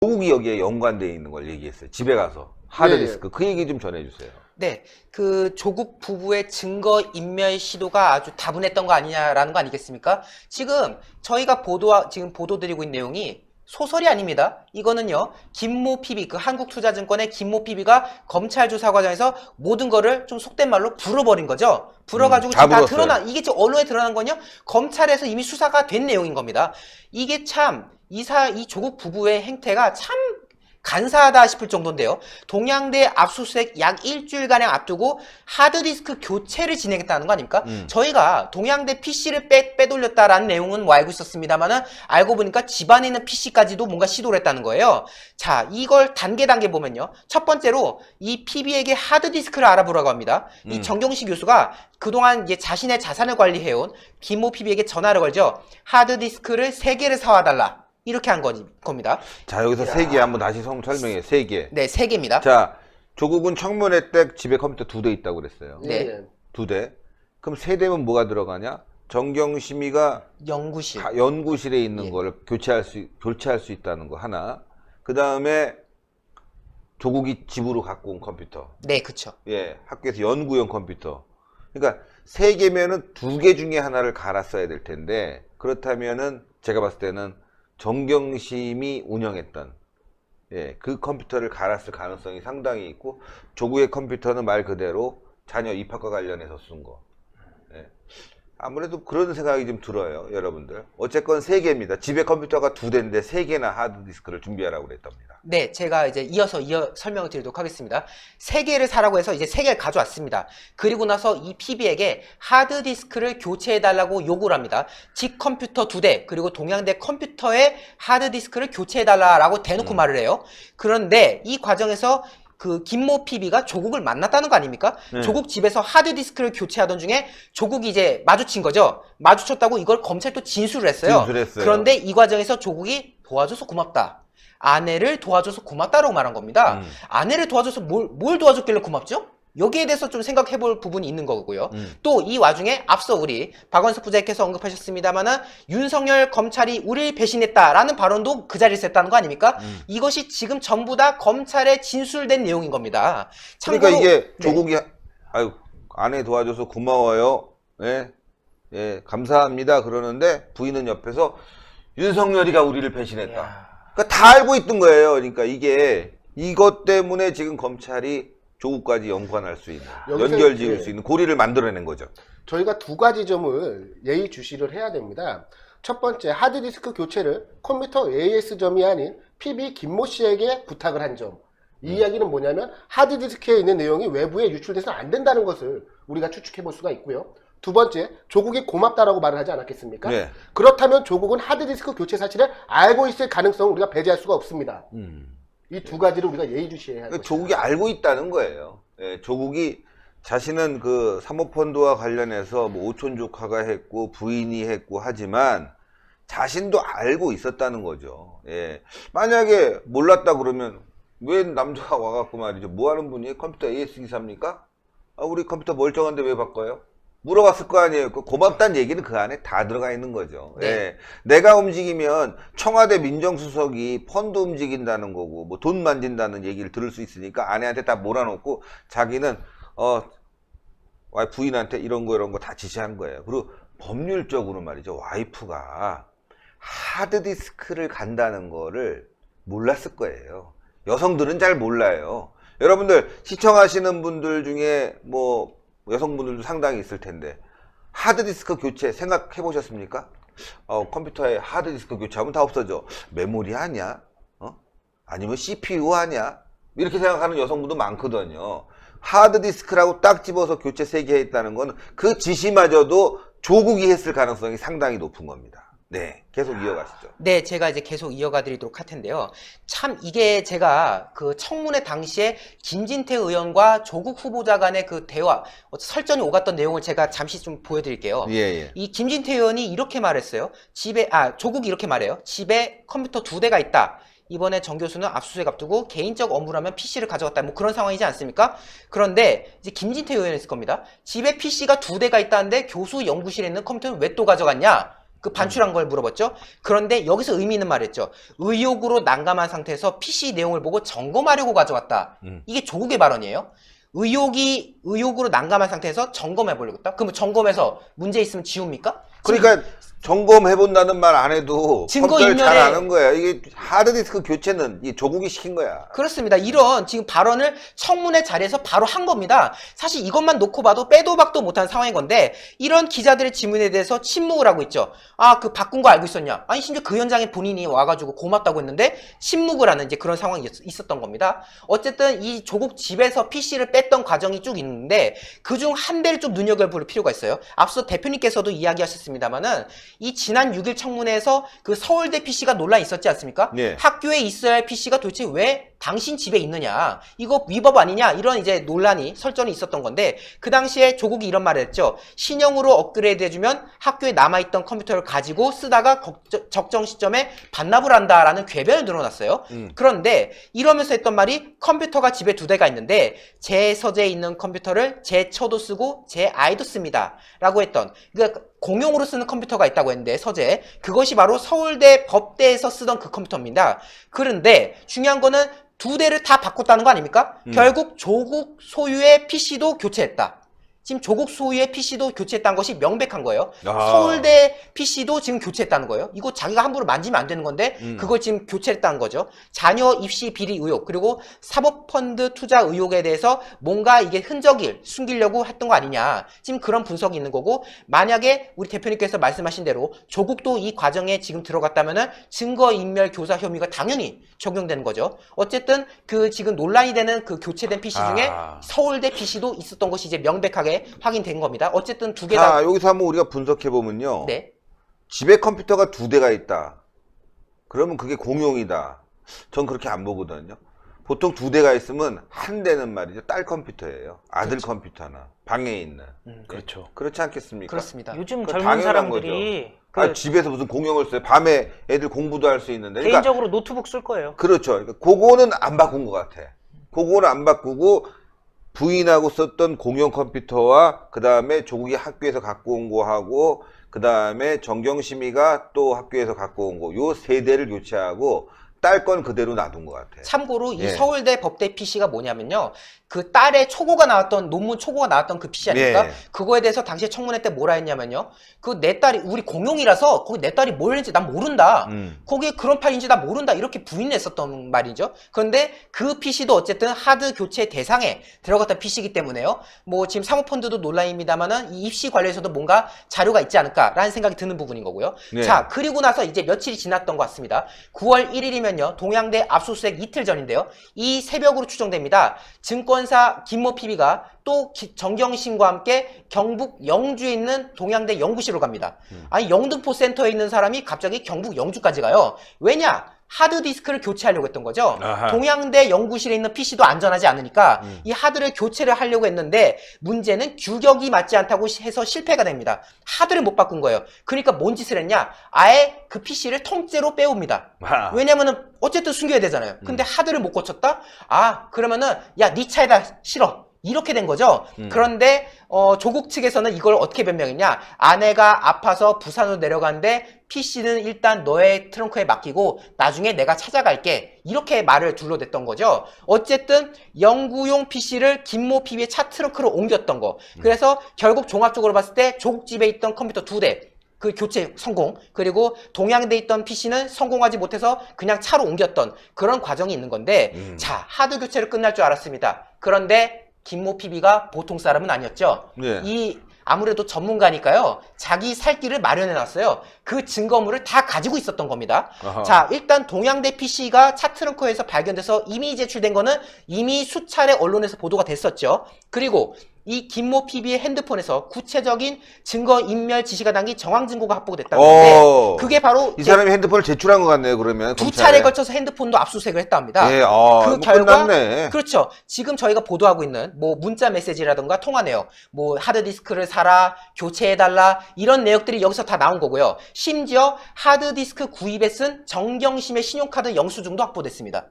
조국이 여기에 연관되어 있는 걸 얘기했어요. 집에 가서 하드디스크. 그 얘기 좀 전해주세요. 네, 그 조국 부부의 증거 인멸 시도가 아주 다분했던 거 아니냐라는 거 아니겠습니까? 지금 저희가 지금 보도드리고 있는 내용이 소설이 아닙니다. 이거는요, 김모 PB, 그 한국투자증권의 김모 PB가 검찰 조사 과정에서 모든 거를 좀 속된 말로 불어버린 거죠. 불어가지고 지금 다 드러난, 이게 지금 언론에 드러난 건요, 검찰에서 이미 수사가 된 내용인 겁니다. 이게 참, 이 조국 부부의 행태가 참 간사하다 싶을 정도인데요. 동양대 압수수색 약 일주일가량 앞두고 하드디스크 교체를 진행했다는 거 아닙니까? 저희가 동양대 PC를 빼돌렸다라는 내용은 뭐 알고 있었습니다만은 알고 보니까 집안에 있는 PC까지도 뭔가 시도를 했다는 거예요. 자, 이걸 단계 보면요. 첫 번째로 이 PB에게 하드디스크를 알아보라고 합니다. 이 정경식 교수가 그동안 이제 자신의 자산을 관리해온 김모 PB에게 전화를 걸죠. 하드디스크를 3개를 사와달라. 이렇게 한 겁니다. 자, 여기서 3개 한번 다시 설명해. 3개. 네, 3개입니다. 자, 조국은 청문회 때 집에 컴퓨터 2대 있다고 그랬어요. 네. 2대. 그럼 3대면 뭐가 들어가냐? 정경심이가 연구실에 있는 거를 교체할 수 있다는 거 하나. 그 다음에 조국이 집으로 갖고 온 컴퓨터. 네, 그쵸. 예, 학교에서 연구용 컴퓨터. 그러니까 3개면은 2개 중에 하나를 갈았어야 될 텐데, 그렇다면은 제가 봤을 때는 정경심이 운영했던 그 컴퓨터를 갈았을 가능성이 상당히 있고, 조국의 컴퓨터는 말 그대로 자녀 입학과 관련해서 쓴 거. 아무래도 그런 생각이 좀 들어요, 여러분들. 어쨌건 3개입니다. 집에 컴퓨터가 2대인데 3개나 하드디스크를 준비하라고 그랬답니다. 네, 제가 이제 이어서 설명을 드리도록 하겠습니다. 3개를 사라고 해서 이제 3개를 가져왔습니다. 그리고 나서 이 PB에게 하드디스크를 교체해달라고 요구를 합니다. 집 컴퓨터 2대, 그리고 동양대 컴퓨터에 하드디스크를 교체해달라고 대놓고 말을 해요. 그런데 이 과정에서 그 김모 PB가 조국을 만났다는 거 아닙니까? 조국 집에서 하드디스크를 교체하던 중에 조국이 이제 마주친 거죠. 마주쳤다고 이걸 검찰에 또 진술을 했어요. 그런데 이 과정에서 조국이 도와줘서 고맙다. 아내를 도와줘서 고맙다라고 말한 겁니다. 아내를 도와줘서 뭘 도와줬길래 고맙죠? 여기에 대해서 좀 생각해 볼 부분이 있는 거고요. 또 이 와중에 앞서 우리 박원석 부장님께서 언급하셨습니다만은 윤석열 검찰이 우리를 배신했다라는 발언도 그 자리에서 했다는 거 아닙니까? 이것이 지금 전부 다 검찰에 진술된 내용인 겁니다. 참고로, 그러니까 이게 조국이 아유, 아내 도와줘서 고마워요. 감사합니다. 그러는데 부인은 옆에서 윤석열이가 우리를 배신했다. 그러니까 다 알고 있던 거예요. 그러니까 이것 때문에 지금 검찰이 조국까지 연관할 수 있는, 연결 지을 수 있는 고리를 만들어낸 거죠. 저희가 2가지 점을 예의주시를 해야 됩니다. 첫 번째, 하드디스크 교체를 컴퓨터 AS점이 아닌 PB 김모 씨에게 부탁을 한 점. 이 이야기는 뭐냐면 하드디스크에 있는 내용이 외부에 유출돼서 안 된다는 것을 우리가 추측해 볼 수가 있고요. 두 번째, 조국이 고맙다라고 말을 하지 않았겠습니까? 네. 그렇다면 조국은 하드디스크 교체 사실을 알고 있을 가능성을 우리가 배제할 수가 없습니다. 이 2가지를 우리가 예의주시해야 할 것입니다. 조국이 알고 있다는 거예요. 조국이 자신은 그 사모펀드와 관련해서 뭐 오촌 조카가 했고 부인이 했고 하지만 자신도 알고 있었다는 거죠. 만약에 몰랐다 그러면 왜 남자가 와갖고 말이죠. 뭐 하는 분이 컴퓨터 AS 기사입니까? 우리 컴퓨터 멀쩡한데 왜 바꿔요? 물어봤을 거 아니에요. 고맙다는 얘기는 그 안에 다 들어가 있는 거죠. 네. 내가 움직이면 청와대 민정수석이 펀드 움직인다는 거고 뭐 돈 만진다는 얘기를 들을 수 있으니까 아내한테 다 몰아놓고 자기는 부인한테 이런 거 다 지시한 거예요. 그리고 법률적으로 말이죠. 와이프가 하드디스크를 간다는 거를 몰랐을 거예요. 여성들은 잘 몰라요. 여러분들 시청하시는 분들 중에 뭐 여성분들도 상당히 있을 텐데 하드디스크 교체 생각해 보셨습니까? 컴퓨터에 하드디스크 교체하면 다 없어져. 메모리 아니야? 아니면 CPU 아니야? 이렇게 생각하는 여성분도 많거든요. 하드디스크라고 딱 집어서 교체 3개 했다는 건 그 지시마저도 조국이 했을 가능성이 상당히 높은 겁니다. 네, 계속 이어가시죠. 네, 제가 이제 계속 이어가 드리도록 할 텐데요. 참 이게 제가 그 청문회 당시에 김진태 의원과 조국 후보자 간의 그 대화, 설전이 오갔던 내용을 제가 잠시 좀 보여드릴게요. 이 김진태 의원이 이렇게 말했어요. 조국이 이렇게 말해요. 집에 컴퓨터 2대가 있다. 이번에 정 교수는 압수수색 앞두고 개인적 업무라면 PC를 가져갔다. 뭐 그런 상황이지 않습니까? 그런데 이제 김진태 의원이 있을 겁니다. 집에 PC가 2대가 있다는데 교수 연구실에 있는 컴퓨터를 왜 또 가져갔냐? 그 반출한 걸 물어봤죠. 그런데 여기서 의미 있는 말이었죠. 의욕으로 난감한 상태에서 PC 내용을 보고 점검하려고 가져왔다. 이게 조국의 발언이에요. 의욕으로 난감한 상태에서 점검해 보려고 했다. 그러면 점검해서 문제 있으면 지웁니까? 그러니까 점검해본다는 말 안 해도 증거 컴퓨터를 잘 인멸에- 아는 거야. 이게 하드디스크 교체는 이 조국이 시킨 거야. 그렇습니다. 이런 지금 발언을 청문회 자리에서 바로 한 겁니다. 사실 이것만 놓고 봐도 빼도 박도 못한 상황인 건데 이런 기자들의 질문에 대해서 침묵을 하고 있죠. 아, 그 바꾼 거 알고 있었냐? 아니 심지어 그 현장에 본인이 와가지고 고맙다고 했는데 침묵을 하는 이제 그런 상황이 있었던 겁니다. 어쨌든 이 조국 집에서 PC를 뺐던 과정이 쭉 있는데 그중 한 대를 좀 눈여겨볼 필요가 있어요. 앞서 대표님께서도 이야기하셨습니다만은 이 지난 6일 청문회에서 그 서울대 PC가 논란이 있었지 않습니까? 예. 학교에 있어야 할 PC가 도대체 왜 당신 집에 있느냐, 이거 위법 아니냐, 이런 이제 논란이 설전이 있었던 건데 그 당시에 조국이 이런 말을 했죠. 신형으로 업그레이드 해주면 학교에 남아있던 컴퓨터를 가지고 쓰다가 적정 시점에 반납을 한다라는 궤변을 늘어놨어요. 그런데 이러면서 했던 말이 컴퓨터가 집에 2대가 있는데 제 서재에 있는 컴퓨터를 제 처도 쓰고 제 아이도 씁니다 라고 했던, 그러니까 공용으로 쓰는 컴퓨터가 있다고 했는데 서재, 그것이 바로 서울대 법대에서 쓰던 그 컴퓨터입니다. 그런데 중요한 거는 2대를 다 바꿨다는 거 아닙니까? 결국 조국 소유의 PC도 교체했다. 지금 조국 소유의 PC도 교체했다는 것이 명백한 거예요. 아. 서울대 PC도 지금 교체했다는 거예요. 이거 자기가 함부로 만지면 안 되는 건데 그걸 지금 교체했다는 거죠. 자녀 입시 비리 의혹, 그리고 사법펀드 투자 의혹에 대해서 뭔가 이게 흔적을 숨기려고 했던 거 아니냐. 지금 그런 분석이 있는 거고, 만약에 우리 대표님께서 말씀하신 대로 조국도 이 과정에 지금 들어갔다면은 증거인멸 교사 혐의가 당연히 적용되는 거죠. 어쨌든 그 지금 논란이 되는 그 교체된 PC 중에 서울대 PC도 있었던 것이 이제 명백하게 확인된 겁니다. 어쨌든 2개 다. 자, 여기서 한번 우리가 분석해보면요. 네. 집에 컴퓨터가 2대가 있다. 그러면 그게 공용이다. 전 그렇게 안 보거든요. 보통 2대가 있으면 한 대는 말이죠. 딸 컴퓨터예요. 아들 그렇죠. 컴퓨터나 방에 있는. 그렇죠. 그렇지 않겠습니까? 그렇습니다. 요즘 그거 젊은 당연한 사람들이 아, 집에서 무슨 공용을 써요? 밤에 애들 공부도 할 수 있는데. 그러니까 개인적으로 노트북 쓸 거예요. 그렇죠. 그러니까 그거는 안 바꾼 것 같아. 그거는 안 바꾸고 부인하고 썼던 공용 컴퓨터와 그 다음에 조국이 학교에서 갖고 온 거하고 그 다음에 정경심이가 또 학교에서 갖고 온 거, 요 3대를 교체하고 딸 건 그대로 놔둔 것 같아. 참고로 이 예. 서울대 법대 PC가 뭐냐면요. 그 딸의 초고가 나왔던, 논문 초고가 나왔던 그 PC 아닙니까? 예. 그거에 대해서 당시에 청문회 때 뭐라 했냐면요. 그 내 딸이, 우리 공용이라서 거기 내 딸이 뭘 했는지 난 모른다. 거기에 그런 파일인지 난 모른다. 이렇게 부인했었던 말이죠. 그런데 그 PC도 어쨌든 하드 교체 대상에 들어갔던 PC이기 때문에요. 뭐 지금 사모펀드도 논란입니다만은 이 입시 관련해서도 뭔가 자료가 있지 않을까라는 생각이 드는 부분인 거고요. 네. 자, 그리고 나서 이제 며칠이 지났던 것 같습니다. 9월 1일이면요. 동양대 압수수색 이틀 전인데요. 이 새벽으로 추정됩니다. 증권사 김모 PB가 또 정경심과 함께 경북 영주에 있는 동양대 연구실로 갑니다. 아니, 영등포 센터에 있는 사람이 갑자기 경북 영주까지 가요. 왜냐? 하드디스크를 교체하려고 했던 거죠. 아하. 동양대 연구실에 있는 PC도 안전하지 않으니까 이 하드를 교체를 하려고 했는데 문제는 규격이 맞지 않다고 해서 실패가 됩니다. 하드를 못 바꾼 거예요. 그러니까 뭔 짓을 했냐? 아예 그 PC를 통째로 빼옵니다. 아. 왜냐면은 어쨌든 숨겨야 되잖아요. 근데 하드를 못 고쳤다? 아, 그러면은 야, 네 차에다 실어. 이렇게 된 거죠. 그런데 조국 측에서는 이걸 어떻게 변명했냐? 아내가 아파서 부산으로 내려가는데 PC는 일단 너의 트렁크에 맡기고 나중에 내가 찾아갈게. 이렇게 말을 둘러댔던 거죠. 어쨌든 연구용 PC를 김모 PB의 차 트렁크로 옮겼던 거. 그래서 결국 종합적으로 봤을 때 조국 집에 있던 컴퓨터 2대 그 교체 성공, 그리고 동양대에 있던 PC는 성공하지 못해서 그냥 차로 옮겼던 그런 과정이 있는 건데 자, 하드 교체를 끝날 줄 알았습니다. 그런데 김모 PB가 보통 사람은 아니었죠. 네. 이 아무래도 전문가니까요. 자기 살 길을 마련해 놨어요. 그 증거물을 다 가지고 있었던 겁니다. 아하. 자, 일단 동양대 PC가 차 트렁크에서 발견돼서 이미 제출된 거는 이미 수차례 언론에서 보도가 됐었죠. 그리고 이 김모 PB의 핸드폰에서 구체적인 증거인멸 지시가 담긴 정황 증거가 확보됐다는 건데 그게 바로 이 사람이 핸드폰을 제출한 것 같네요. 그러면 2차례 걸쳐서 핸드폰도 압수수색을 했다 합니다. 예, 그 뭐 결과 끝났네. 그렇죠. 지금 저희가 보도하고 있는 뭐 문자 메시지라든가 통화 내용, 뭐 하드디스크를 사라, 교체해달라 이런 내역들이 여기서 다 나온 거고요. 심지어 하드디스크 구입에 쓴 정경심의 신용카드 영수증도 확보됐습니다.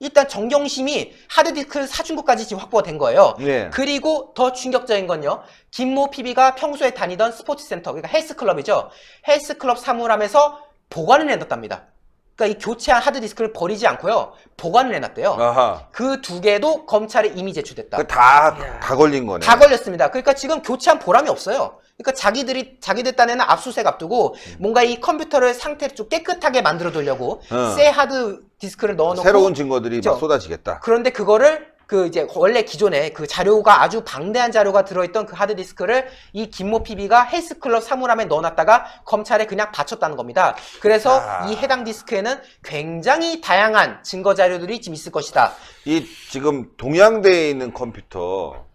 일단 정경심이 하드디스크를 사준 것까지 지금 확보가 된 거예요. 네. 그리고 더 충격적인 건요. 김모 PB가 평소에 다니던 스포츠센터, 그러니까 헬스클럽이죠. 헬스클럽 사물함에서 보관을 해놨답니다. 그러니까 이 교체한 하드디스크를 버리지 않고요. 보관을 해놨대요. 아하. 그 두 개도 검찰에 이미 제출됐다. 다 걸린 거네. 다 걸렸습니다. 그러니까 지금 교체한 보람이 없어요. 그러니까 자기들 딴에는 압수수색 앞두고 뭔가 이 컴퓨터를 상태를 좀 깨끗하게 만들어 두려고 새 하드 디스크를 넣어놓고 새로운 증거들이 막 그죠? 쏟아지겠다. 그런데 그거를 그 이제 원래 기존에 그 자료가 아주 방대한 자료가 들어있던 그 하드 디스크를 이 김모 PB가 헬스클럽 사물함에 넣어놨다가 검찰에 그냥 바쳤다는 겁니다. 그래서 이 해당 디스크에는 굉장히 다양한 증거 자료들이 지금 있을 것이다. 이 지금 동양대에 있는 컴퓨터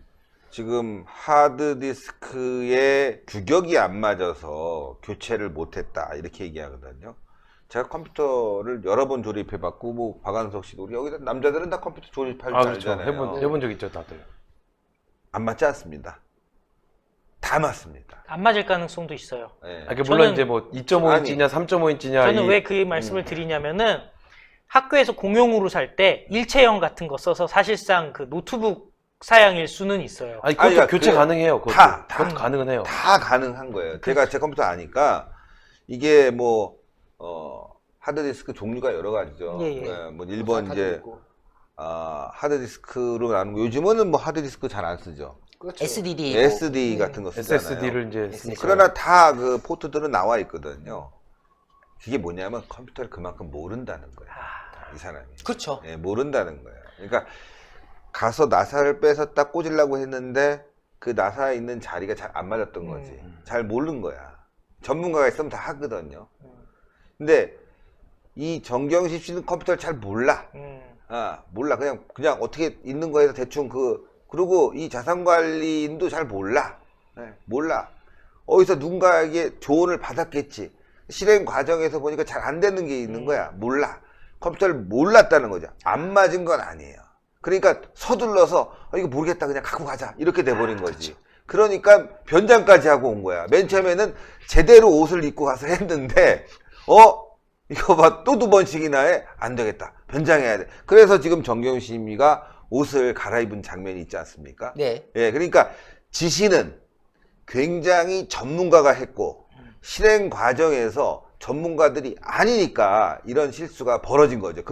지금 하드디스크에 규격이 안 맞아서 교체를 못했다 이렇게 얘기하거든요. 제가 컴퓨터를 여러 번 조립해봤고 뭐 박한석 씨도 우리 여기다 남자들은 다 컴퓨터 조립할 줄 그렇죠. 알잖아요. 해본 적 있죠, 다들. 안 맞지 않습니다. 다 맞습니다. 안 맞을 가능성도 있어요. 예. 물론 저는- 이제 뭐 2.5인치냐 3.5인치냐 저는 왜 그 말씀을 드리냐면은 학교에서 공용으로 살 때 일체형 같은 거 써서 사실상 그 노트북 사양일 수는 있어요. 아니 그것도 그러니까 교체 그- 가능해요. 그것도. 다 그것도 가능은 해요. 다 가능한 거예요. 제가 제 컴퓨터 아니까 이게 뭐 하드디스크 종류가 여러 가지죠. 예, 예. 뭐 1번 이제 있고. 하드디스크로 나누고 요즘은 뭐 하드디스크 잘 안 쓰죠. 그렇죠. SDD. SD 같은 거 쓰잖아요. SSD를 이제 쓰니까. 그러나 다 그 포트들은 나와 있거든요. 그게 뭐냐면 컴퓨터를 그만큼 모른다는 거예요. 이 사람이. 그렇죠. 예, 모른다는 거예요. 그러니까 가서 나사를 빼서 딱 꽂으려고 했는데 그 나사에 있는 자리가 잘 안 맞았던 거지. 잘 모르는 거야. 전문가가 있으면 다 하거든요. 근데 이 정경심 씨는 컴퓨터를 잘 몰라. 몰라. 그냥 어떻게 있는 거에서 대충 그리고 이 자산관리인도 잘 몰라. 몰라. 어디서 누군가에게 조언을 받았겠지. 실행 과정에서 보니까 잘 안 되는 게 있는 거야. 몰라. 컴퓨터를 몰랐다는 거죠. 안 맞은 건 아니에요. 그러니까 서둘러서 이거 모르겠다 그냥 갖고 가자 이렇게 돼버린 거지. 그러니까 변장까지 하고 온 거야. 맨 처음에는 제대로 옷을 입고 가서 했는데 이거 봐 또 2번씩이나 해? 안 되겠다. 변장해야 돼. 그래서 지금 정경심이가 옷을 갈아입은 장면이 있지 않습니까? 네. 예, 그러니까 지시는 굉장히 전문가가 했고 실행 과정에서 전문가들이 아니니까 이런 실수가 벌어진 거죠.